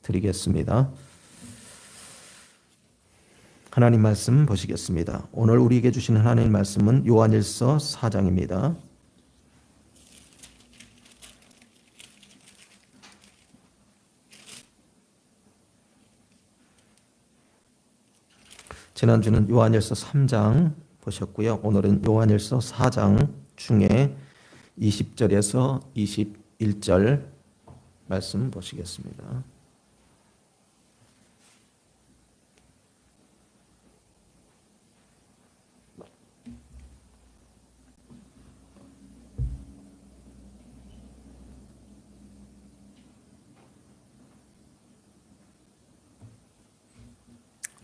드리겠습니다. 하나님 말씀 보시겠습니다. 오늘 우리에게 주신 하나님 말씀은 요한일서 4장입니다. 지난주는 요한일서 3장 보셨고요. 오늘은 요한일서 4장 중에 20절에서 21절 말씀 보시겠습니다.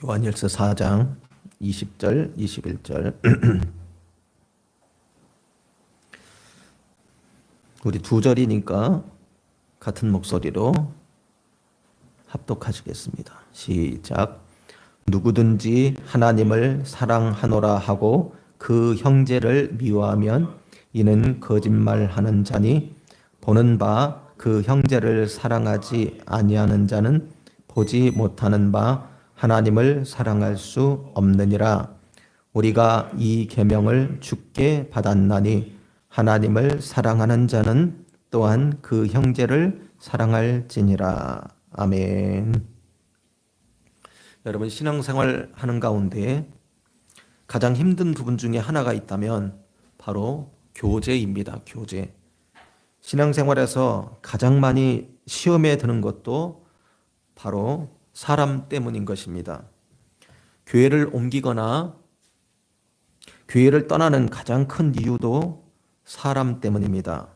요한일서 4장 20절, 21절 우리 두 절이니까 같은 목소리로 합독하시겠습니다. 시작. 누구든지 하나님을 사랑하노라 하고 그 형제를 미워하면 이는 거짓말하는 자니 보는 바 그 형제를 사랑하지 아니하는 자는 보지 못하는 바 하나님을 사랑할 수 없느니라. 우리가 이 계명을 주께 받았나니 하나님을 사랑하는 자는 또한 그 형제를 사랑할지니라. 아멘. 여러분, 신앙생활 하는 가운데 가장 힘든 부분 중에 하나가 있다면 바로 교제입니다. 교제. 신앙생활에서 가장 많이 시험에 드는 것도 바로 사람 때문인 것입니다. 교회를 옮기거나 교회를 떠나는 가장 큰 이유도 사람 때문입니다.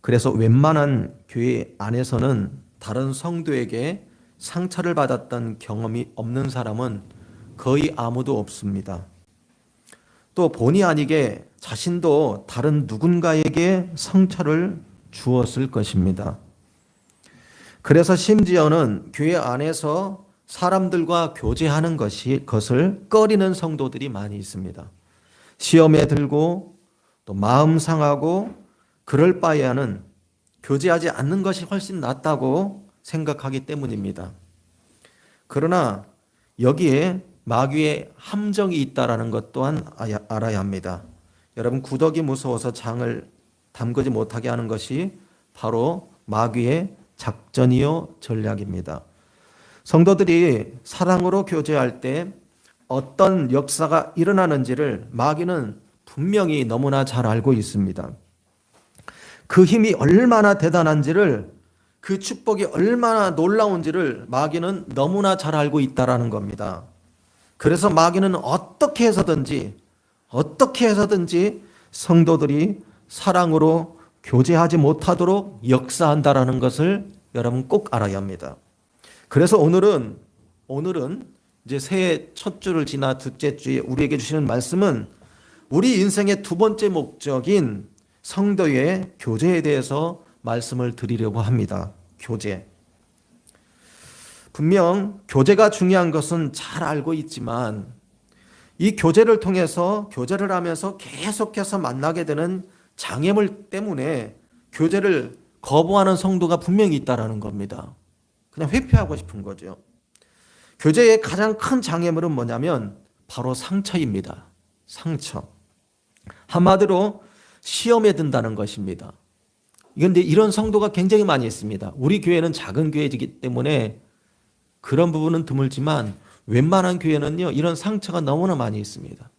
그래서 웬만한 교회 안에서는 다른 성도에게 상처를 받았던 경험이 없는 사람은 거의 아무도 없습니다. 또 본의 아니게 자신도 다른 누군가에게 상처를 주었을 것입니다. 그래서 심지어는 교회 안에서 사람들과 교제하는 것을 꺼리는 성도들이 많이 있습니다. 시험에 들고 또 마음 상하고 그럴 바에는 교제하지 않는 것이 훨씬 낫다고 생각하기 때문입니다. 그러나 여기에 마귀의 함정이 있다는 것 또한 알아야 합니다. 여러분, 구더기 무서워서 장을 담그지 못하게 하는 것이 바로 마귀의 작전이요 전략입니다. 성도들이 사랑으로 교제할 때 어떤 역사가 일어나는지를 마귀는 분명히 너무나 잘 알고 있습니다. 그 힘이 얼마나 대단한지를, 그 축복이 얼마나 놀라운지를 마귀는 너무나 잘 알고 있다는 겁니다. 그래서 마귀는 어떻게 해서든지 성도들이 사랑으로 교제하지 못하도록 역사한다라는 것을 여러분 꼭 알아야 합니다. 그래서 오늘은 이제 새해 첫 주를 지나 둘째 주에 우리에게 주시는 말씀은 우리 인생의 두 번째 목적인 성도의 교제에 대해서 말씀을 드리려고 합니다. 교제. 분명 교제가 중요한 것은 잘 알고 있지만 이 교제를 통해서 교제를 하면서 계속해서 만나게 되는 장애물 때문에 교제를 거부하는 성도가 분명히 있다는 겁니다. 그냥 회피하고 싶은 거죠. 교제의 가장 큰 장애물은 뭐냐면 바로 상처입니다. 상처. 한마디로 시험에 든다는 것입니다. 그런데 이런 성도가 굉장히 많이 있습니다. 우리 교회는 작은 교회이기 때문에 그런 부분은 드물지만 웬만한 교회는요, 이런 상처가 너무나 많이 있습니다.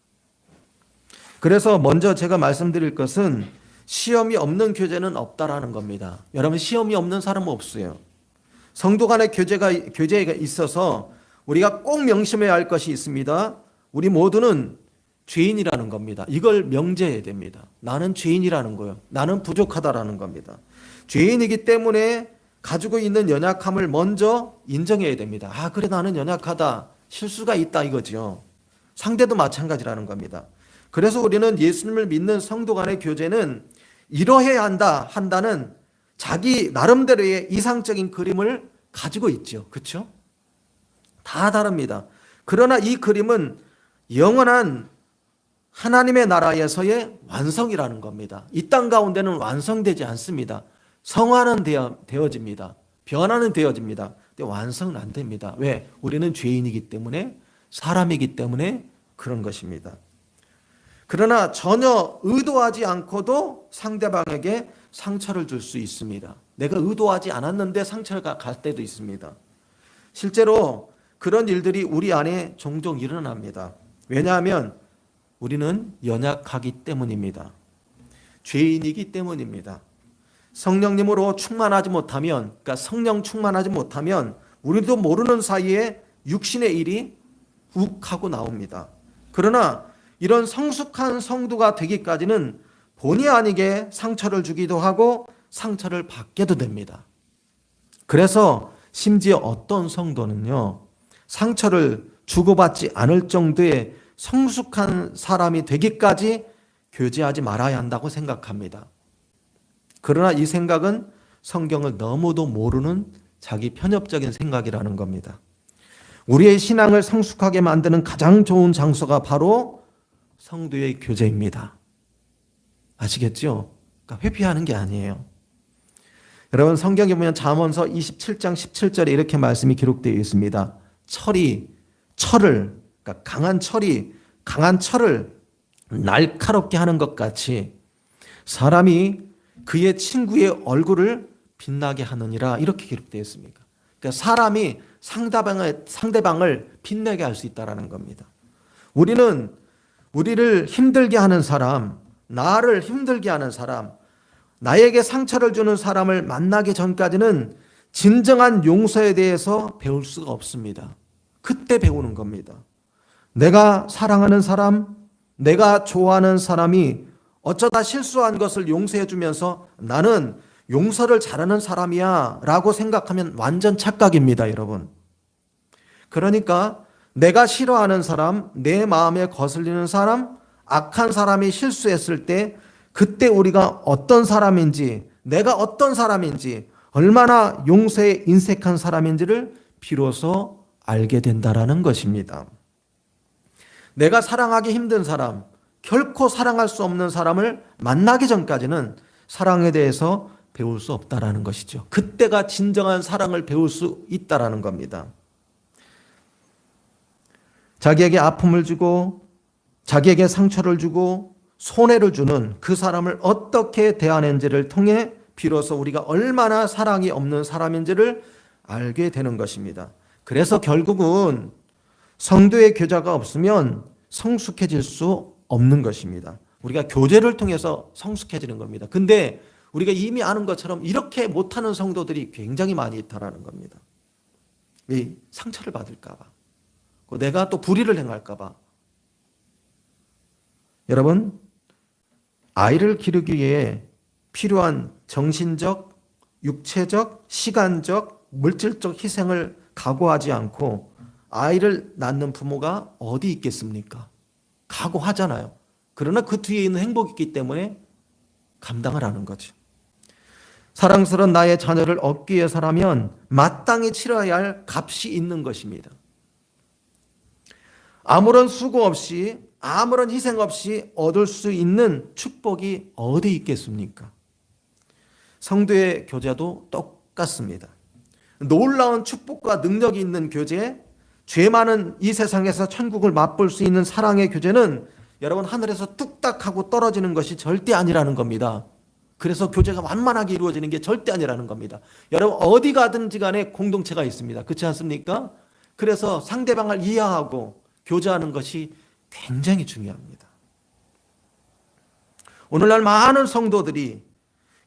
그래서 먼저 제가 말씀드릴 것은 시험이 없는 교제는 없다라는 겁니다. 여러분, 시험이 없는 사람은 없어요. 성도 간의 교제가 있어서 우리가 꼭 명심해야 할 것이 있습니다. 우리 모두는 죄인이라는 겁니다. 이걸 명제해야 됩니다. 나는 죄인이라는 거예요. 나는 부족하다라는 겁니다. 죄인이기 때문에 가지고 있는 연약함을 먼저 인정해야 됩니다. 아, 그래, 나는 연약하다. 실수가 있다 이거죠. 상대도 마찬가지라는 겁니다. 그래서 우리는 예수님을 믿는 성도 간의 교제는 이러해야 한다는 자기 나름대로의 이상적인 그림을 가지고 있죠. 그렇죠? 다 다릅니다. 그러나 이 그림은 영원한 하나님의 나라에서의 완성이라는 겁니다. 이 땅 가운데는 완성되지 않습니다. 성화는 되어집니다. 변화는 되어집니다. 근데 완성은 안 됩니다. 왜? 우리는 죄인이기 때문에, 사람이기 때문에 그런 것입니다. 그러나 전혀 의도하지 않고도 상대방에게 상처를 줄 수 있습니다. 내가 의도하지 않았는데 상처가 갈 때도 있습니다. 실제로 그런 일들이 우리 안에 종종 일어납니다. 왜냐하면 우리는 연약하기 때문입니다. 죄인이기 때문입니다. 성령님으로 충만하지 못하면, 그러니까 성령 충만하지 못하면 우리도 모르는 사이에 육신의 일이 욱하고 나옵니다. 그러나 이런 성숙한 성도가 되기까지는 본의 아니게 상처를 주기도 하고 상처를 받게도 됩니다. 그래서 심지어 어떤 성도는요, 상처를 주고받지 않을 정도의 성숙한 사람이 되기까지 교제하지 말아야 한다고 생각합니다. 그러나 이 생각은 성경을 너무도 모르는 자기 편협적인 생각이라는 겁니다. 우리의 신앙을 성숙하게 만드는 가장 좋은 장소가 바로 성도의 교제입니다. 아시겠죠? 그러니까 회피하는 게 아니에요. 여러분, 성경에 보면 잠언서 27장 17절에 이렇게 말씀이 기록되어 있습니다. 철을, 그러니까 강한 철을 날카롭게 하는 것 같이 사람이 그의 친구의 얼굴을 빛나게 하느니라, 이렇게 기록되어 있습니다. 그러니까 사람이 상대방을 빛나게 할 수 있다는 겁니다. 우리를 힘들게 하는 사람, 나를 힘들게 하는 사람, 나에게 상처를 주는 사람을 만나기 전까지는 진정한 용서에 대해서 배울 수가 없습니다. 그때 배우는 겁니다. 내가 사랑하는 사람, 내가 좋아하는 사람이 어쩌다 실수한 것을 용서해 주면서 나는 용서를 잘하는 사람이야 라고 생각하면 완전 착각입니다, 여러분. 그러니까 내가 싫어하는 사람, 내 마음에 거슬리는 사람, 악한 사람이 실수했을 때 그때 우리가 어떤 사람인지, 내가 어떤 사람인지, 얼마나 용서에 인색한 사람인지를 비로소 알게 된다라는 것입니다. 내가 사랑하기 힘든 사람, 결코 사랑할 수 없는 사람을 만나기 전까지는 사랑에 대해서 배울 수 없다라는 것이죠. 그때가 진정한 사랑을 배울 수 있다라는 겁니다. 자기에게 아픔을 주고 자기에게 상처를 주고 손해를 주는 그 사람을 어떻게 대하는지를 통해 비로소 우리가 얼마나 사랑이 없는 사람인지를 알게 되는 것입니다. 그래서 결국은 성도의 교제가 없으면 성숙해질 수 없는 것입니다. 우리가 교제를 통해서 성숙해지는 겁니다. 근데 우리가 이미 아는 것처럼 이렇게 못하는 성도들이 굉장히 많이 있다는 겁니다. 이 상처를 받을까 봐, 내가 또 불의를 행할까 봐. 여러분, 아이를 기르기 위해 필요한 정신적, 육체적, 시간적, 물질적 희생을 각오하지 않고 아이를 낳는 부모가 어디 있겠습니까? 각오하잖아요. 그러나 그 뒤에 있는 행복이 있기 때문에 감당을 하는 거죠. 사랑스러운 나의 자녀를 얻기 위해서라면 마땅히 치러야 할 값이 있는 것입니다. 아무런 수고 없이, 아무런 희생 없이 얻을 수 있는 축복이 어디 있겠습니까? 성도의 교제도 똑같습니다. 놀라운 축복과 능력이 있는 교제, 죄 많은 이 세상에서 천국을 맛볼 수 있는 사랑의 교제는 여러분 하늘에서 뚝딱하고 떨어지는 것이 절대 아니라는 겁니다. 그래서 교제가 완만하게 이루어지는 게 절대 아니라는 겁니다. 여러분 어디 가든지 간에 공동체가 있습니다. 그렇지 않습니까? 그래서 상대방을 이해하고 교제하는 것이 굉장히 중요합니다. 오늘날 많은 성도들이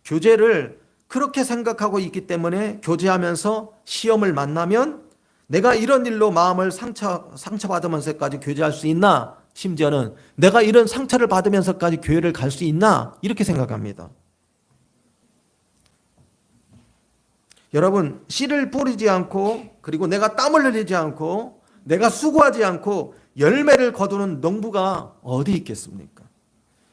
교제를 그렇게 생각하고 있기 때문에 교제하면서 시험을 만나면 내가 이런 일로 마음을 상처받으면서까지 교제할 수 있나? 심지어는 내가 이런 상처를 받으면서까지 교회를 갈 수 있나? 이렇게 생각합니다. 여러분, 씨를 뿌리지 않고 그리고 내가 땀을 흘리지 않고 내가 수고하지 않고 열매를 거두는 농부가 어디 있겠습니까?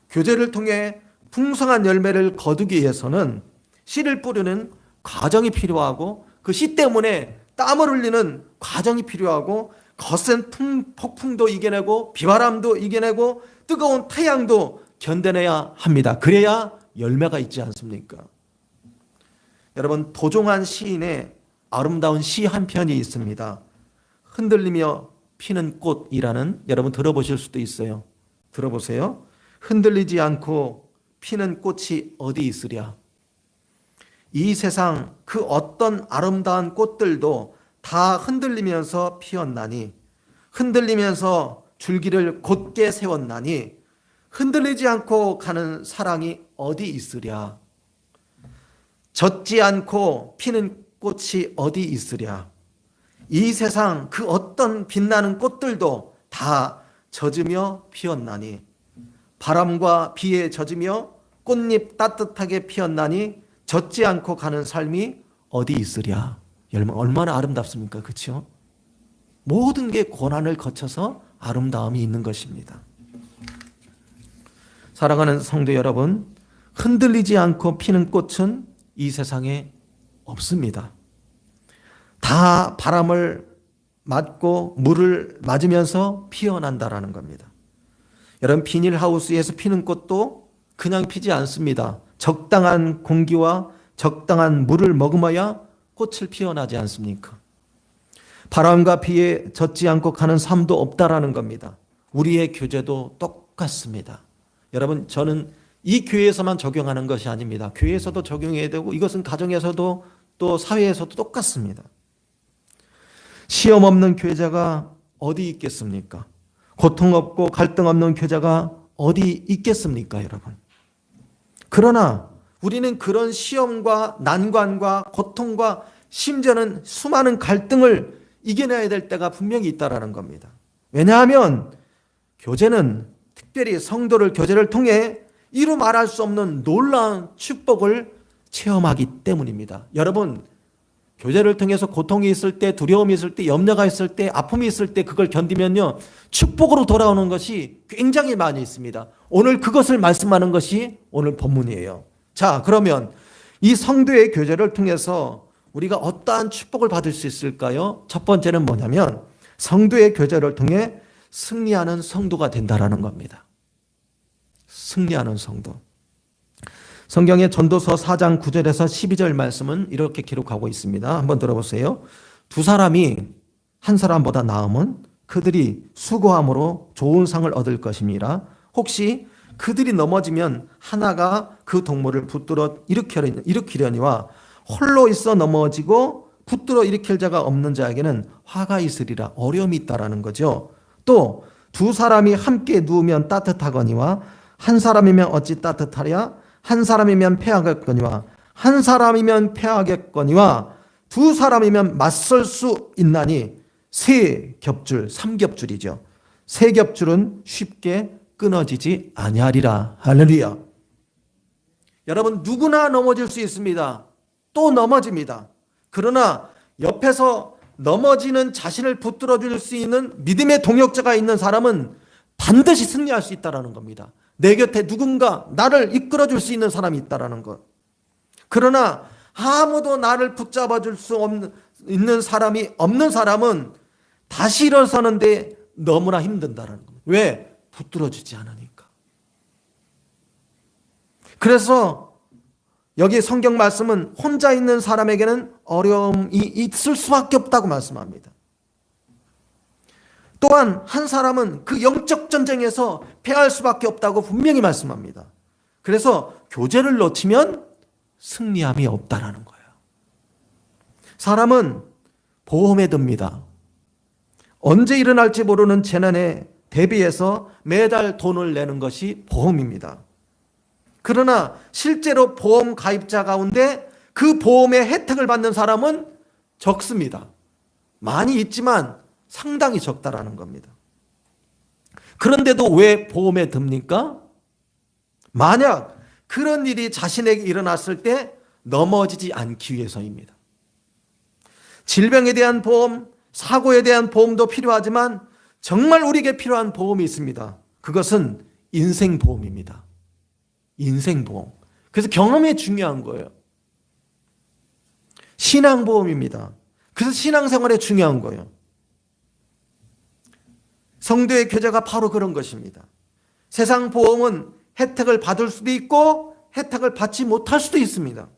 교제를 통해 풍성한 열매를 거두기 위해서는 씨를 뿌리는 과정이 필요하고 그 씨 때문에 땀을 흘리는 과정이 필요하고 거센 폭풍도 이겨내고 비바람도 이겨내고 뜨거운 태양도 견뎌내야 합니다. 그래야 열매가 있지 않습니까? 여러분, 도종한 시인의 아름다운 시 한 편이 있습니다. 흔들리며 피는 꽃이라는, 여러분 들어보실 수도 있어요. 들어보세요. 흔들리지 않고 피는 꽃이 어디 있으랴. 이 세상 그 어떤 아름다운 꽃들도 다 흔들리면서 피었나니, 흔들리면서 줄기를 곧게 세웠나니 흔들리지 않고 가는 사랑이 어디 있으랴. 젖지 않고 피는 꽃이 어디 있으랴. 이 세상 그 어떤 빛나는 꽃들도 다 젖으며 피었나니, 바람과 비에 젖으며 꽃잎 따뜻하게 피었나니 젖지 않고 가는 삶이 어디 있으랴. 얼마나 아름답습니까? 그렇죠? 모든 게 고난을 거쳐서 아름다움이 있는 것입니다. 사랑하는 성도 여러분, 흔들리지 않고 피는 꽃은 이 세상에 없습니다. 다 바람을 맞고 물을 맞으면서 피어난다라는 겁니다. 여러분, 비닐하우스에서 피는 꽃도 그냥 피지 않습니다. 적당한 공기와 적당한 물을 머금어야 꽃을 피어나지 않습니까? 바람과 비에 젖지 않고 가는 삶도 없다라는 겁니다. 우리의 교제도 똑같습니다. 여러분, 저는 이 교회에서만 적용하는 것이 아닙니다. 교회에서도 적용해야 되고 이것은 가정에서도 또 사회에서도 똑같습니다. 시험 없는 교제가 어디 있겠습니까? 고통 없고 갈등 없는 교제가 어디 있겠습니까, 여러분? 그러나 우리는 그런 시험과 난관과 고통과 심지어는 수많은 갈등을 이겨내야 될 때가 분명히 있다라는 겁니다. 왜냐하면 교제는 특별히 성도를 교제를 통해 이루 말할 수 없는 놀라운 축복을 체험하기 때문입니다. 여러분, 교제를 통해서 고통이 있을 때, 두려움이 있을 때, 염려가 있을 때, 아픔이 있을 때 그걸 견디면요, 축복으로 돌아오는 것이 굉장히 많이 있습니다. 오늘 그것을 말씀하는 것이 오늘 본문이에요. 자, 그러면 이 성도의 교제를 통해서 우리가 어떠한 축복을 받을 수 있을까요? 첫 번째는 뭐냐면 성도의 교제를 통해 승리하는 성도가 된다라는 겁니다. 승리하는 성도. 성경의 전도서 4장 9절에서 12절 말씀은 이렇게 기록하고 있습니다. 한번 들어보세요. 두 사람이 한 사람보다 나음은 그들이 수고함으로 좋은 상을 얻을 것임이라. 혹시 그들이 넘어지면 하나가 그 동물을 붙들어 일으키려니와 홀로 있어 넘어지고 붙들어 일으킬 자가 없는 자에게는 화가 있으리라. 어려움이 있다라는 거죠. 또 두 사람이 함께 누우면 따뜻하거니와 한 사람이면 어찌 따뜻하랴. 한 사람이면 패하겠거니와 한 사람이면 패하겠거니와 두 사람이면 맞설 수 있나니 세 겹줄, 삼겹줄이죠. 세 겹줄은 쉽게 끊어지지 아니하리라. 할렐루야. 여러분, 누구나 넘어질 수 있습니다. 또 넘어집니다. 그러나 옆에서 넘어지는 자신을 붙들어 줄 수 있는 믿음의 동역자가 있는 사람은 반드시 승리할 수 있다는 겁니다. 내 곁에 누군가 나를 이끌어 줄 수 있는 사람이 있다는 것. 그러나 아무도 나를 붙잡아 줄 수 있는 사람이 없는 사람은 다시 일어서는데 너무나 힘든다는 겁니다. 왜? 붙들어 주지 않으니까. 그래서 여기 성경 말씀은 혼자 있는 사람에게는 어려움이 있을 수밖에 없다고 말씀합니다. 또한 한 사람은 그 영적 전쟁에서 패할 수밖에 없다고 분명히 말씀합니다. 그래서 교제를 놓치면 승리함이 없다라는 거예요. 사람은 보험에 듭니다. 언제 일어날지 모르는 재난에 대비해서 매달 돈을 내는 것이 보험입니다. 그러나 실제로 보험 가입자 가운데 그 보험의 혜택을 받는 사람은 적습니다. 많이 있지만 상당히 적다라는 겁니다. 그런데도 왜 보험에 듭니까? 만약 그런 일이 자신에게 일어났을 때 넘어지지 않기 위해서입니다. 질병에 대한 보험, 사고에 대한 보험도 필요하지만 정말 우리에게 필요한 보험이 있습니다. 그것은 인생보험입니다. 인생보험. 그래서 경험이 중요한 거예요. 신앙보험입니다. 그래서 신앙생활에 중요한 거예요. 성도의 교제가 바로 그런 것입니다. 세상 보험은 혜택을 받을 수도 있고 혜택을 받지 못할 수도 있습니다.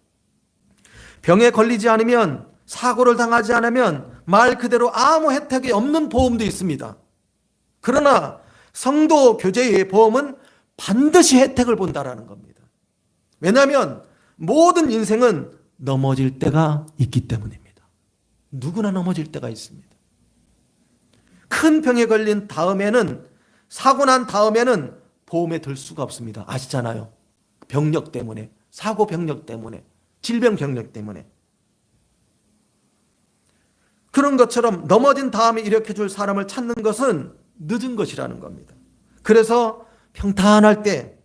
병에 걸리지 않으면 사고를 당하지 않으면 말 그대로 아무 혜택이 없는 보험도 있습니다. 그러나 성도 교제의 보험은 반드시 혜택을 본다라는 겁니다. 왜냐하면 모든 인생은 넘어질 때가 있기 때문입니다. 누구나 넘어질 때가 있습니다. 큰 병에 걸린 다음에는, 사고 난 다음에는 보험에 들 수가 없습니다. 아시잖아요. 병력 때문에, 사고 병력 때문에, 질병 병력 때문에. 그런 것처럼 넘어진 다음에 일으켜줄 사람을 찾는 것은 늦은 것이라는 겁니다. 그래서 평탄할 때,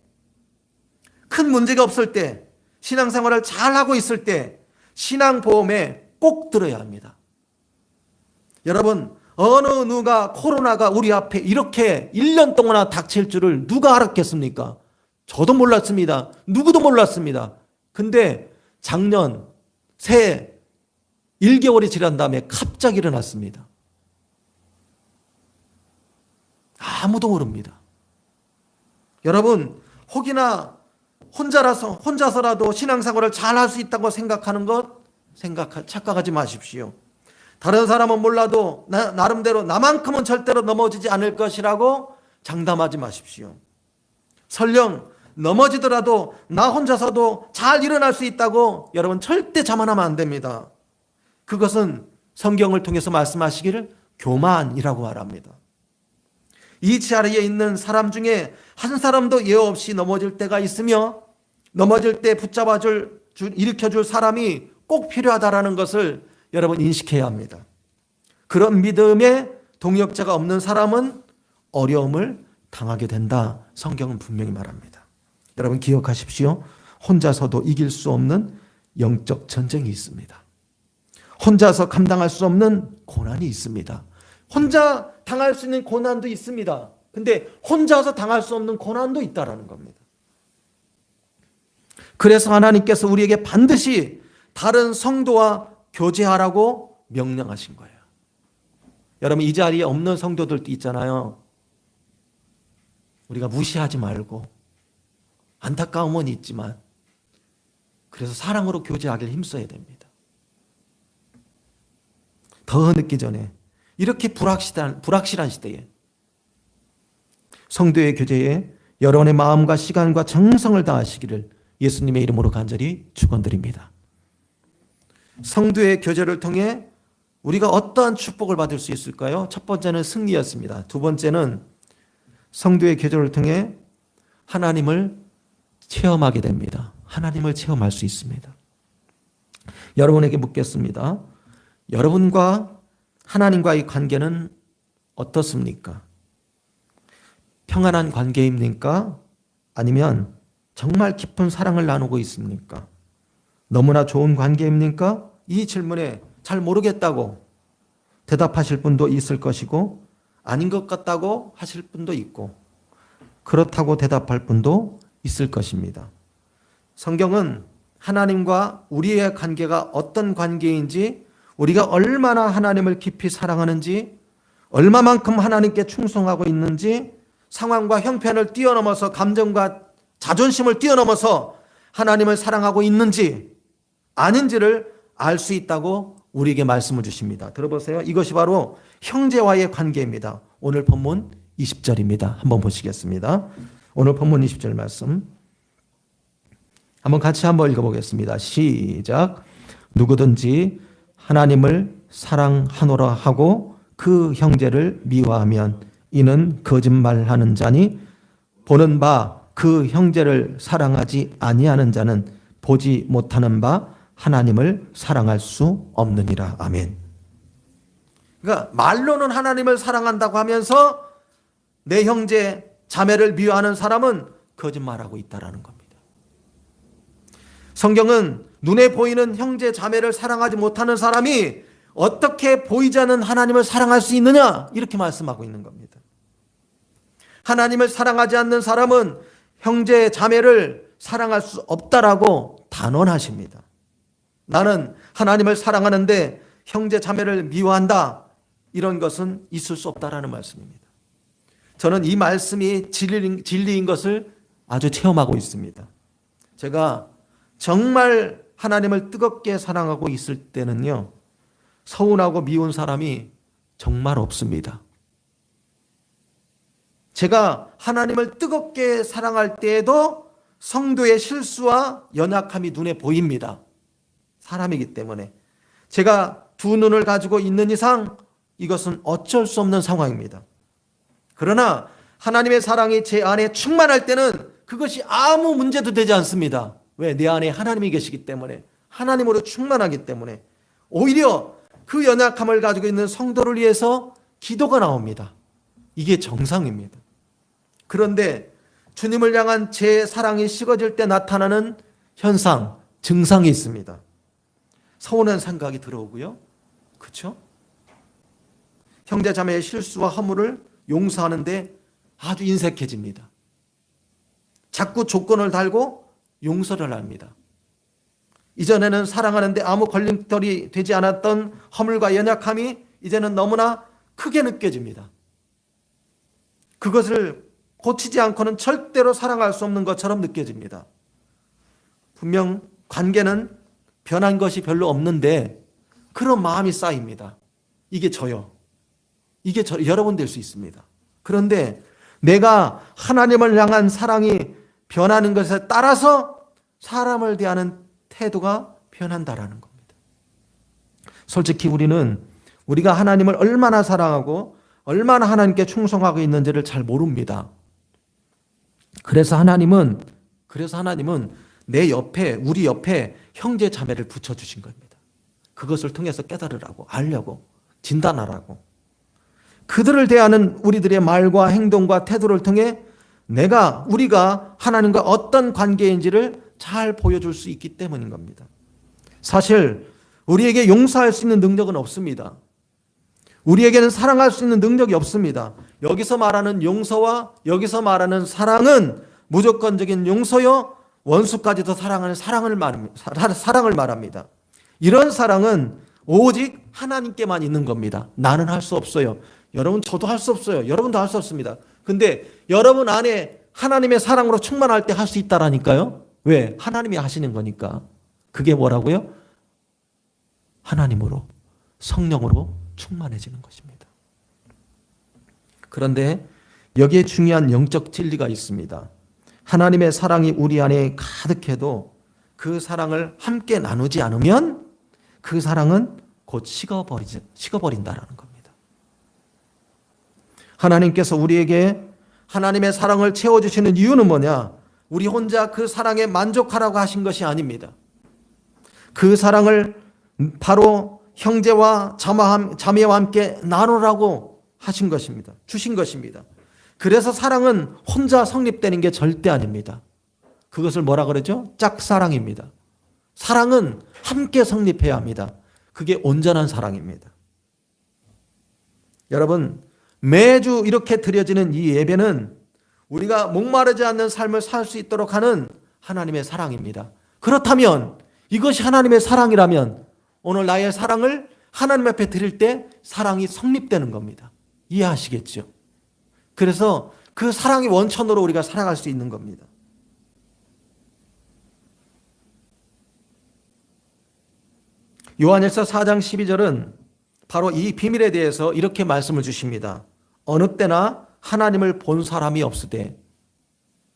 큰 문제가 없을 때, 신앙생활을 잘하고 있을 때 신앙보험에 꼭 들어야 합니다. 여러분, 어느 누가 코로나가 우리 앞에 이렇게 1년 동안 닥칠 줄을 누가 알았겠습니까? 저도 몰랐습니다. 누구도 몰랐습니다. 근데 작년 새해 1개월이 지난 다음에 갑자기 일어났습니다. 아무도 모릅니다. 여러분, 혹이나 혼자서라도 신앙생활을 잘할 수 있다고 생각하는 것 착각하지 마십시오. 다른 사람은 몰라도 나름대로 나만큼은 절대로 넘어지지 않을 것이라고 장담하지 마십시오. 설령 넘어지더라도 나 혼자서도 잘 일어날 수 있다고 여러분 절대 자만하면 안 됩니다. 그것은 성경을 통해서 말씀하시기를 교만이라고 말합니다. 이 자리에 있는 사람 중에 한 사람도 예외 없이 넘어질 때가 있으며 넘어질 때 일으켜줄 사람이 꼭 필요하다는 것을 여러분 인식해야 합니다. 그런 믿음의 동역자가 없는 사람은 어려움을 당하게 된다. 성경은 분명히 말합니다. 여러분 기억하십시오. 혼자서도 이길 수 없는 영적 전쟁이 있습니다. 혼자서 감당할 수 없는 고난이 있습니다. 혼자 당할 수 있는 고난도 있습니다. 근데 혼자서 당할 수 없는 고난도 있다라는 겁니다. 그래서 하나님께서 우리에게 반드시 다른 성도와 교제하라고 명령하신 거예요. 여러분, 이 자리에 없는 성도들도 있잖아요. 우리가 무시하지 말고, 안타까움은 있지만 그래서 사랑으로 교제하길 힘써야 됩니다. 더 늦기 전에, 이렇게 불확실한 시대에 성도의 교제에 여러분의 마음과 시간과 정성을 다하시기를 예수님의 이름으로 간절히 축원드립니다. 성도의 교제를 통해 우리가 어떠한 축복을 받을 수 있을까요? 첫 번째는 승리였습니다. 두 번째는 성도의 교제를 통해 하나님을 체험하게 됩니다. 하나님을 체험할 수 있습니다. 여러분에게 묻겠습니다. 여러분과 하나님과의 관계는 어떻습니까? 평안한 관계입니까? 아니면 정말 깊은 사랑을 나누고 있습니까? 너무나 좋은 관계입니까? 이 질문에 잘 모르겠다고 대답하실 분도 있을 것이고, 아닌 것 같다고 하실 분도 있고, 그렇다고 대답할 분도 있을 것입니다. 성경은 하나님과 우리의 관계가 어떤 관계인지, 우리가 얼마나 하나님을 깊이 사랑하는지, 얼마만큼 하나님께 충성하고 있는지, 상황과 형편을 뛰어넘어서 감정과 자존심을 뛰어넘어서 하나님을 사랑하고 있는지 아닌지를 알 수 있다고 우리에게 말씀을 주십니다. 들어보세요. 이것이 바로 형제와의 관계입니다. 오늘 본문 20절입니다. 한번 보시겠습니다. 오늘 본문 20절 말씀 한번 같이 한번 읽어보겠습니다. 시작. 누구든지 하나님을 사랑하노라 하고 그 형제를 미워하면 이는 거짓말하는 자니, 보는 바 그 형제를 사랑하지 아니하는 자는 보지 못하는 바 하나님을 사랑할 수 없느니라. 아멘. 그러니까 말로는 하나님을 사랑한다고 하면서 내 형제 자매를 미워하는 사람은 거짓말하고 있다라는 겁니다. 성경은 눈에 보이는 형제 자매를 사랑하지 못하는 사람이 어떻게 보이지 않는 하나님을 사랑할 수 있느냐, 이렇게 말씀하고 있는 겁니다. 하나님을 사랑하지 않는 사람은 형제 자매를 사랑할 수 없다라고 단언하십니다. 나는 하나님을 사랑하는데 형제 자매를 미워한다, 이런 것은 있을 수 없다라는 말씀입니다. 저는 이 말씀이 진리인 것을 아주 체험하고 있습니다. 제가 정말 하나님을 뜨겁게 사랑하고 있을 때는요, 서운하고 미운 사람이 정말 없습니다. 제가 하나님을 뜨겁게 사랑할 때에도 성도의 실수와 연약함이 눈에 보입니다. 사람이기 때문에. 제가 두 눈을 가지고 있는 이상 이것은 어쩔 수 없는 상황입니다. 그러나 하나님의 사랑이 제 안에 충만할 때는 그것이 아무 문제도 되지 않습니다. 왜? 내 안에 하나님이 계시기 때문에, 하나님으로 충만하기 때문에. 오히려 그 연약함을 가지고 있는 성도를 위해서 기도가 나옵니다. 이게 정상입니다. 그런데 주님을 향한 제 사랑이 식어질 때 나타나는 현상, 증상이 있습니다. 서운한 생각이 들어오고요. 그렇죠? 형제 자매의 실수와 허물을 용서하는데 아주 인색해집니다. 자꾸 조건을 달고 용서를 합니다. 이전에는 사랑하는데 아무 걸림돌이 되지 않았던 허물과 연약함이 이제는 너무나 크게 느껴집니다. 그것을 고치지 않고는 절대로 사랑할 수 없는 것처럼 느껴집니다. 분명 관계는 변한 것이 별로 없는데 그런 마음이 쌓입니다. 이게 저요. 이게 여러분 될 수 있습니다. 그런데 내가 하나님을 향한 사랑이 변하는 것에 따라서 사람을 대하는 태도가 변한다라는 겁니다. 솔직히 우리가 하나님을 얼마나 사랑하고 얼마나 하나님께 충성하고 있는지를 잘 모릅니다. 그래서 하나님은 우리 옆에 형제 자매를 붙여주신 겁니다. 그것을 통해서 깨달으라고, 알려고, 진단하라고. 그들을 대하는 우리들의 말과 행동과 태도를 통해 우리가 하나님과 어떤 관계인지를 잘 보여줄 수 있기 때문인 겁니다. 사실 우리에게 용서할 수 있는 능력은 없습니다. 우리에게는 사랑할 수 있는 능력이 없습니다. 여기서 말하는 용서와 여기서 말하는 사랑은 무조건적인 용서요, 원수까지도 사랑하는 사랑을 말합니다. 이런 사랑은 오직 하나님께만 있는 겁니다. 나는 할 수 없어요. 여러분, 저도 할 수 없어요. 여러분도 할 수 없습니다. 근데 여러분 안에 하나님의 사랑으로 충만할 때 할 수 있다라니까요. 왜? 하나님이 하시는 거니까. 그게 뭐라고요? 하나님으로, 성령으로 충만해지는 것입니다. 그런데 여기에 중요한 영적 진리가 있습니다. 하나님의 사랑이 우리 안에 가득해도 그 사랑을 함께 나누지 않으면 그 사랑은 곧 식어버린다라는 겁니다. 하나님께서 우리에게 하나님의 사랑을 채워주시는 이유는 뭐냐? 우리 혼자 그 사랑에 만족하라고 하신 것이 아닙니다. 그 사랑을 바로 형제와 자매와 함께 나누라고 하신 것입니다. 주신 것입니다. 그래서 사랑은 혼자 성립되는 게 절대 아닙니다. 그것을 뭐라 그러죠? 짝사랑입니다. 사랑은 함께 성립해야 합니다. 그게 온전한 사랑입니다. 여러분, 매주 이렇게 드려지는 이 예배는 우리가 목마르지 않는 삶을 살 수 있도록 하는 하나님의 사랑입니다. 그렇다면 이것이 하나님의 사랑이라면 오늘 나의 사랑을 하나님 앞에 드릴 때 사랑이 성립되는 겁니다. 이해하시겠죠? 그래서 그 사랑의 원천으로 우리가 살아갈 수 있는 겁니다. 요한일서 4장 12절은 바로 이 비밀에 대해서 이렇게 말씀을 주십니다. 어느 때나 하나님을 본 사람이 없으되,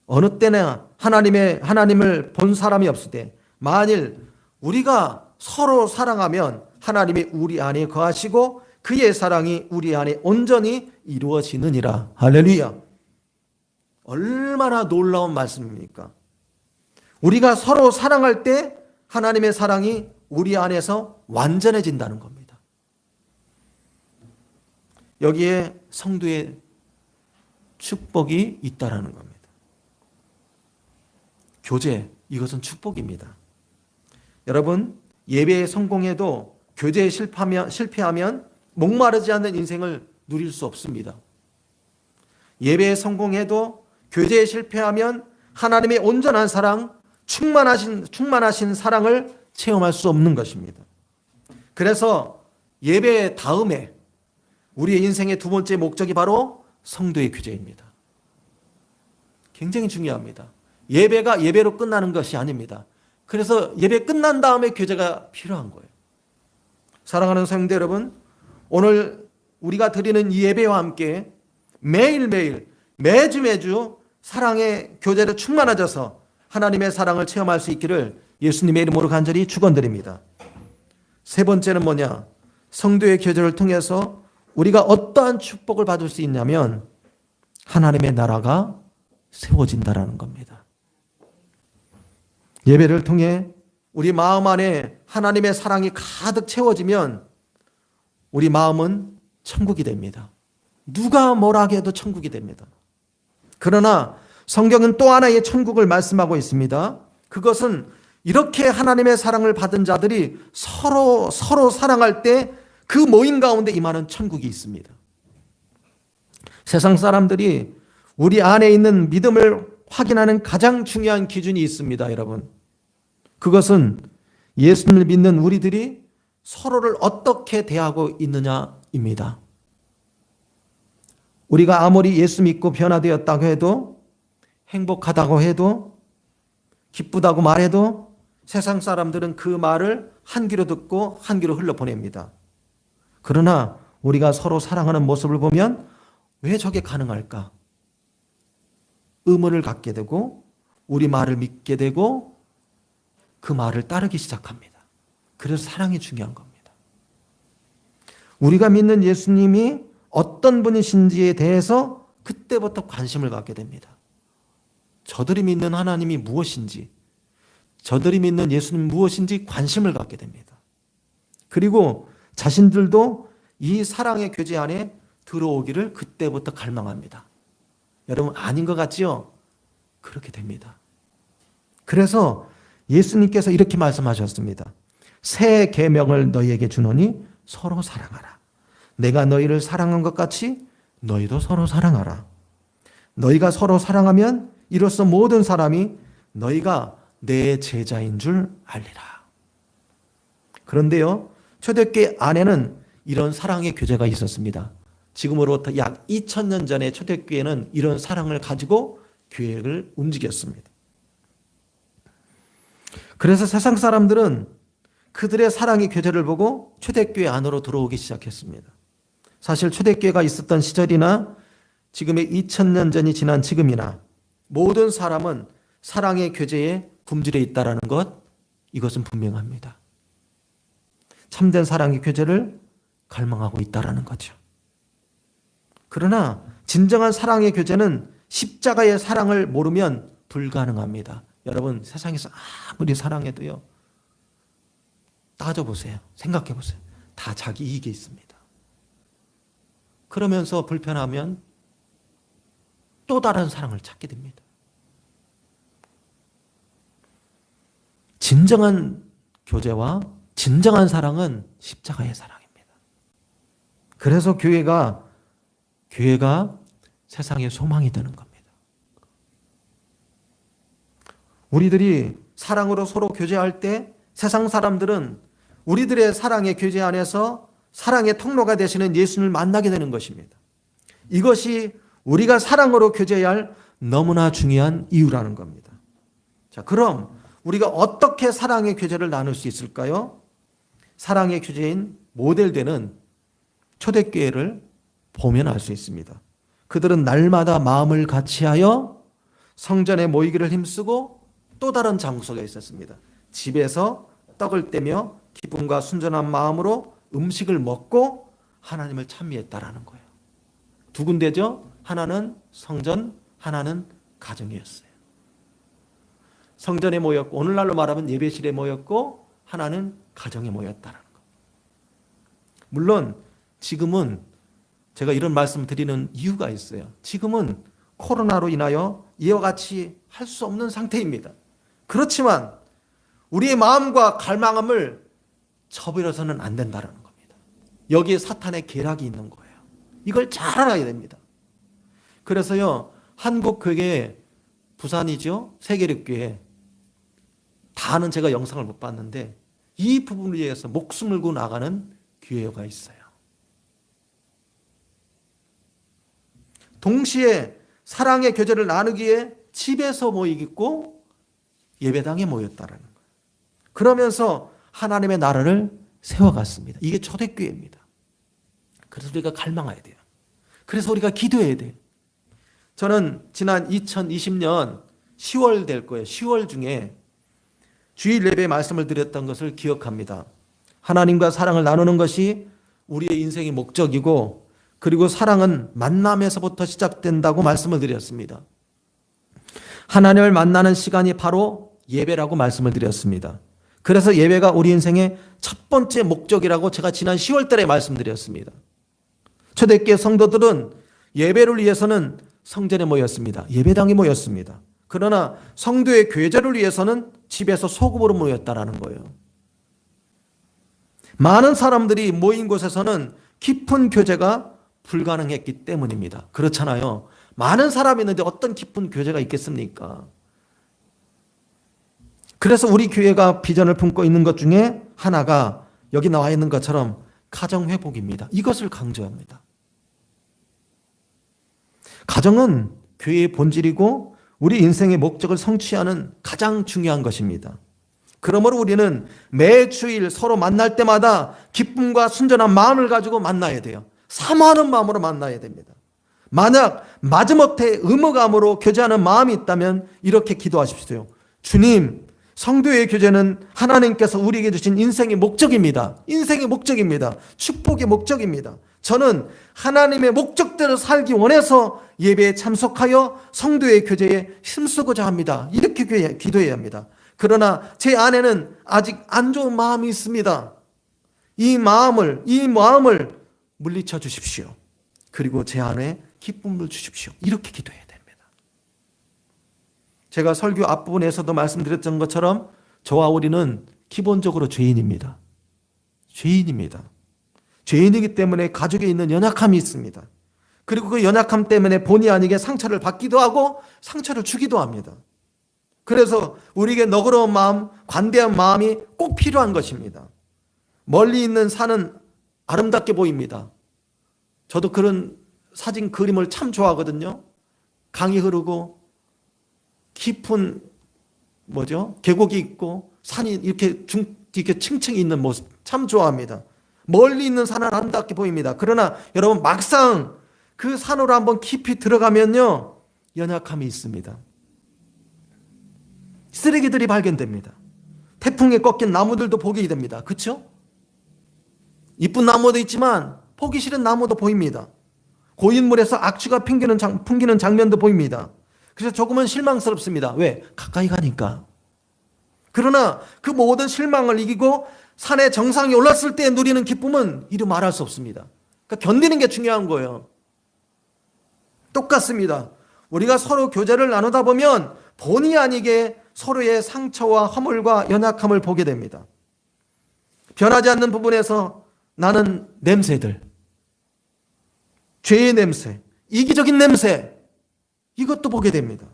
어느 때나 하나님을 본 사람이 없으되, 만일 우리가 서로 사랑하면 하나님이 우리 안에 거하시고 그의 사랑이 우리 안에 온전히 이루어지느니라. 할렐루야. 얼마나 놀라운 말씀입니까? 우리가 서로 사랑할 때 하나님의 사랑이 우리 안에서 완전해진다는 겁니다. 여기에 성도의 축복이 있다라는 겁니다. 교제, 이것은 축복입니다. 여러분, 예배에 성공해도 교제에 실패하면 목마르지 않는 인생을 누릴 수 없습니다. 예배에 성공해도 교제에 실패하면 하나님의 온전한 사랑, 충만하신 사랑을 체험할 수 없는 것입니다. 그래서 예배 다음에 우리의 인생의 두 번째 목적이 바로 성도의 교제입니다. 굉장히 중요합니다. 예배가 예배로 끝나는 것이 아닙니다. 그래서 예배 끝난 다음에 교제가 필요한 거예요. 사랑하는 성도 여러분, 오늘 우리가 드리는 이 예배와 함께 매일매일 매주 사랑의 교제로 충만해져서 하나님의 사랑을 체험할 수 있기를 예수님의 이름으로 간절히 축원드립니다. 세 번째는 뭐냐? 성도의 교제를 통해서 우리가 어떠한 축복을 받을 수 있냐면 하나님의 나라가 세워진다라는 겁니다. 예배를 통해 우리 마음 안에 하나님의 사랑이 가득 채워지면 우리 마음은 천국이 됩니다. 누가 뭐라 해도 천국이 됩니다. 그러나 성경은 또 하나의 천국을 말씀하고 있습니다. 그것은 이렇게 하나님의 사랑을 받은 자들이 서로 사랑할 때 그 모임 가운데 임하는 천국이 있습니다. 세상 사람들이 우리 안에 있는 믿음을 확인하는 가장 중요한 기준이 있습니다, 여러분. 그것은 예수님을 믿는 우리들이 서로를 어떻게 대하고 있느냐입니다. 우리가 아무리 예수 믿고 변화되었다고 해도, 행복하다고 해도, 기쁘다고 말해도 세상 사람들은 그 말을 한 귀로 듣고 한 귀로 흘려보냅니다. 그러나 우리가 서로 사랑하는 모습을 보면 왜 저게 가능할까? 의문을 갖게 되고 우리 말을 믿게 되고 그 말을 따르기 시작합니다. 그래서 사랑이 중요한 겁니다. 우리가 믿는 예수님이 어떤 분이신지에 대해서 그때부터 관심을 갖게 됩니다. 저들이 믿는 하나님이 무엇인지, 저들이 믿는 예수님 무엇인지 관심을 갖게 됩니다. 그리고 자신들도 이 사랑의 교제 안에 들어오기를 그때부터 갈망합니다. 여러분, 아닌 것 같지요? 그렇게 됩니다. 그래서 예수님께서 이렇게 말씀하셨습니다. 새 계명을 너희에게 주노니 서로 사랑하라. 내가 너희를 사랑한 것 같이 너희도 서로 사랑하라. 너희가 서로 사랑하면 이로써 모든 사람이 너희가 내 제자인 줄 알리라. 그런데요, 초대교회 안에는 이런 사랑의 교제가 있었습니다. 지금으로부터 약 2000년 전에 초대교회는 이런 사랑을 가지고 교회를 움직였습니다. 그래서 세상 사람들은 그들의 사랑의 교제를 보고 초대교회 안으로 들어오기 시작했습니다. 사실 초대교회가 있었던 시절이나 지금의 2000년 전이 지난 지금이나 모든 사람은 사랑의 교제에 굶주려 있다는 것, 이것은 분명합니다. 참된 사랑의 교제를 갈망하고 있다는 거죠. 그러나 진정한 사랑의 교제는 십자가의 사랑을 모르면 불가능합니다. 여러분, 세상에서 아무리 사랑해도요, 따져보세요. 생각해보세요. 다 자기 이익에 있습니다. 그러면서 불편하면 또 다른 사랑을 찾게 됩니다. 진정한 교제와 진정한 사랑은 십자가의 사랑입니다. 그래서 교회가 세상의 소망이 되는 겁니다. 우리들이 사랑으로 서로 교제할 때 세상 사람들은 우리들의 사랑의 교제 안에서 사랑의 통로가 되시는 예수님을 만나게 되는 것입니다. 이것이 우리가 사랑으로 교제해야 할 너무나 중요한 이유라는 겁니다. 자, 그럼 우리가 어떻게 사랑의 교제를 나눌 수 있을까요? 사랑의 교제인 모델되는 초대교회를 보면 알 수 있습니다. 그들은 날마다 마음을 같이하여 성전에 모이기를 힘쓰고 또 다른 장소가 있었습니다. 집에서 떡을 떼며 기쁨과 순전한 마음으로 음식을 먹고 하나님을 찬미했다라는 거예요. 두 군데죠. 하나는 성전, 하나는 가정이었어요. 성전에 모였고, 오늘날로 말하면 예배실에 모였고, 하나는 가정에 모였다라는 거. 물론 지금은 제가 이런 말씀을 드리는 이유가 있어요. 지금은 코로나로 인하여 이와 같이 할 수 없는 상태입니다. 그렇지만 우리의 마음과 갈망함을 저버려서는 안 된다는 겁니다. 여기에 사탄의 계략이 있는 거예요. 이걸 잘 알아야 됩니다. 그래서요, 한국 교회, 부산이죠, 세계력교회, 다는 제가 영상을 못 봤는데 이 부분을 위해서 목숨을 걸고 나가는 교회가 있어요. 동시에 사랑의 교제를 나누기에 집에서 모이고 예배당에 모였다라는 거예요. 그러면서 하나님의 나라를 세워갔습니다. 이게 초대교회입니다. 그래서 우리가 갈망해야 돼요. 그래서 우리가 기도해야 돼요. 저는 지난 2020년 10월 될 거예요. 10월 중에 주일 예배 말씀을 드렸던 것을 기억합니다. 하나님과 사랑을 나누는 것이 우리의 인생의 목적이고, 그리고 사랑은 만남에서부터 시작된다고 말씀을 드렸습니다. 하나님을 만나는 시간이 바로 예배라고 말씀을 드렸습니다. 그래서 예배가 우리 인생의 첫 번째 목적이라고 제가 지난 10월 달에 말씀드렸습니다. 초대교회 성도들은 예배를 위해서는 성전에 모였습니다. 예배당에 모였습니다. 그러나 성도의 교제를 위해서는 집에서 소급으로 모였다라는 거예요. 많은 사람들이 모인 곳에서는 깊은 교제가 불가능했기 때문입니다. 그렇잖아요. 많은 사람이 있는데 어떤 깊은 교제가 있겠습니까? 그래서 우리 교회가 비전을 품고 있는 것 중에 하나가 여기 나와 있는 것처럼 가정회복입니다. 이것을 강조합니다. 가정은 교회의 본질이고 우리 인생의 목적을 성취하는 가장 중요한 것입니다. 그러므로 우리는 매 주일 서로 만날 때마다 기쁨과 순전한 마음을 가지고 만나야 돼요. 사모하는 마음으로 만나야 됩니다. 만약 마지못해 의무감으로 교제하는 마음이 있다면 이렇게 기도하십시오. 주님, 성도의 교제는 하나님께서 우리에게 주신 인생의 목적입니다. 인생의 목적입니다. 축복의 목적입니다. 저는 하나님의 목적대로 살기 원해서 예배에 참석하여 성도의 교제에 힘쓰고자 합니다. 이렇게 기도해야 합니다. 그러나 제 안에는 아직 안 좋은 마음이 있습니다. 이 마음을 물리쳐 주십시오. 그리고 제 안에 기쁨을 주십시오. 이렇게 기도해야 됩니다. 제가 설교 앞부분에서도 말씀드렸던 것처럼 저와 우리는 기본적으로 죄인입니다. 죄인입니다. 죄인이기 때문에 가족에 있는 연약함이 있습니다. 그리고 그 연약함 때문에 본의 아니게 상처를 받기도 하고 상처를 주기도 합니다. 그래서 우리에게 너그러운 마음, 관대한 마음이 꼭 필요한 것입니다. 멀리 있는 산은 아름답게 보입니다. 저도 그런 사진 그림을 참 좋아하거든요. 강이 흐르고 깊은 계곡이 있고 산이 이렇게 층층이 있는 모습 참 좋아합니다. 멀리 있는 산은 아름답게 보입니다. 그러나 여러분 막상 그 산으로 한번 깊이 들어가면요, 연약함이 있습니다. 쓰레기들이 발견됩니다. 태풍에 꺾인 나무들도 보게 됩니다. 그렇죠? 이쁜 나무도 있지만 보기 싫은 나무도 보입니다. 고인물에서 악취가 풍기는 장면도 보입니다. 그래서 조금은 실망스럽습니다. 왜? 가까이 가니까. 그러나 그 모든 실망을 이기고 산의 정상에 올랐을 때 누리는 기쁨은 이루 말할 수 없습니다. 그러니까 견디는 게 중요한 거예요. 똑같습니다. 우리가 서로 교제를 나누다 보면 본의 아니게 서로의 상처와 허물과 연약함을 보게 됩니다. 변하지 않는 부분에서 나는 냄새들, 죄의 냄새, 이기적인 냄새, 이것도 보게 됩니다.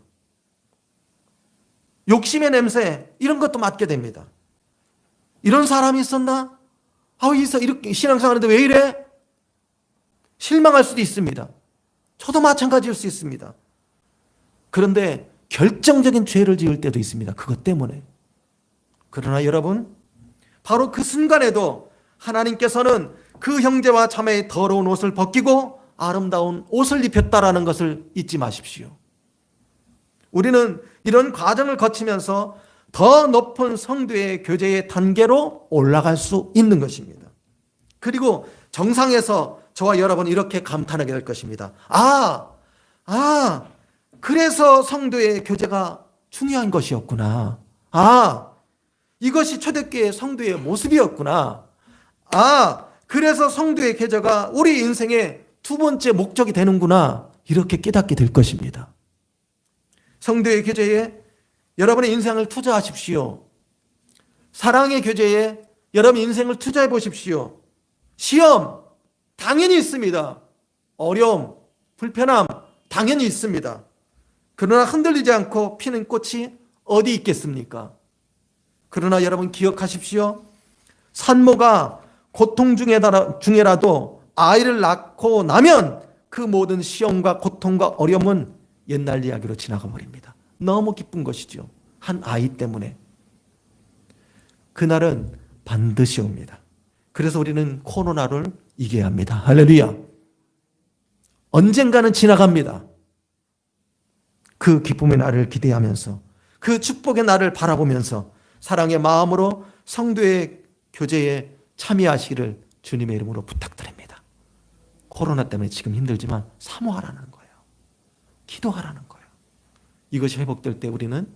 욕심의 냄새, 이런 것도 맡게 됩니다. 이런 사람이 있었나? 이렇게 신앙생활하는데 왜 이래? 실망할 수도 있습니다. 저도 마찬가지일 수 있습니다. 그런데 결정적인 죄를 지을 때도 있습니다. 그것 때문에. 그러나 여러분, 바로 그 순간에도 하나님께서는 그 형제와 자매의 더러운 옷을 벗기고 아름다운 옷을 입혔다라는 것을 잊지 마십시오. 우리는 이런 과정을 거치면서 더 높은 성도의 교제의 단계로 올라갈 수 있는 것입니다. 그리고 정상에서 저와 여러분 이렇게 감탄하게 될 것입니다. 그래서 성도의 교제가 중요한 것이었구나. 이것이 초대교회 성도의 모습이었구나. 그래서 성도의 교제가 우리 인생의 두 번째 목적이 되는구나. 이렇게 깨닫게 될 것입니다. 성도의 교제에 여러분의 인생을 투자하십시오. 사랑의 교제에 여러분 인생을 투자해 보십시오. 시험 당연히 있습니다. 어려움, 불편함 당연히 있습니다. 그러나 흔들리지 않고 피는 꽃이 어디 있겠습니까? 그러나 여러분 기억하십시오. 산모가 고통 중에라도 아이를 낳고 나면 그 모든 시험과 고통과 어려움은 옛날 이야기로 지나가 버립니다. 너무 기쁜 것이죠. 한 아이 때문에. 그날은 반드시 옵니다. 그래서 우리는 코로나를 이겨야 합니다. 할렐루야. 언젠가는 지나갑니다. 그 기쁨의 날을 기대하면서, 그 축복의 날을 바라보면서 사랑의 마음으로 성도의 교제에 참여하시기를 주님의 이름으로 부탁드립니다. 코로나 때문에 지금 힘들지만 사모하라는 거예요. 기도하라는 거예요. 이것이 회복될 때 우리는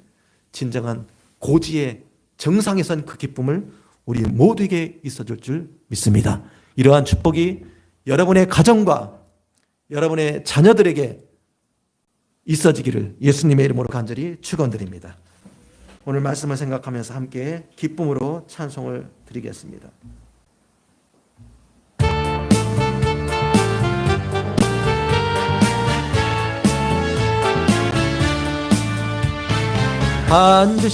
진정한 고지의 정상에 선 그 기쁨을 우리 모두에게 있어줄 줄 믿습니다. 이러한 축복이 여러분의 가정과 여러분의 자녀들에게 있어지기를 예수님의 이름으로 간절히 축원드립니다. 오늘 말씀을 생각하면서 함께 기쁨으로 찬송을 드리겠습니다. 반드시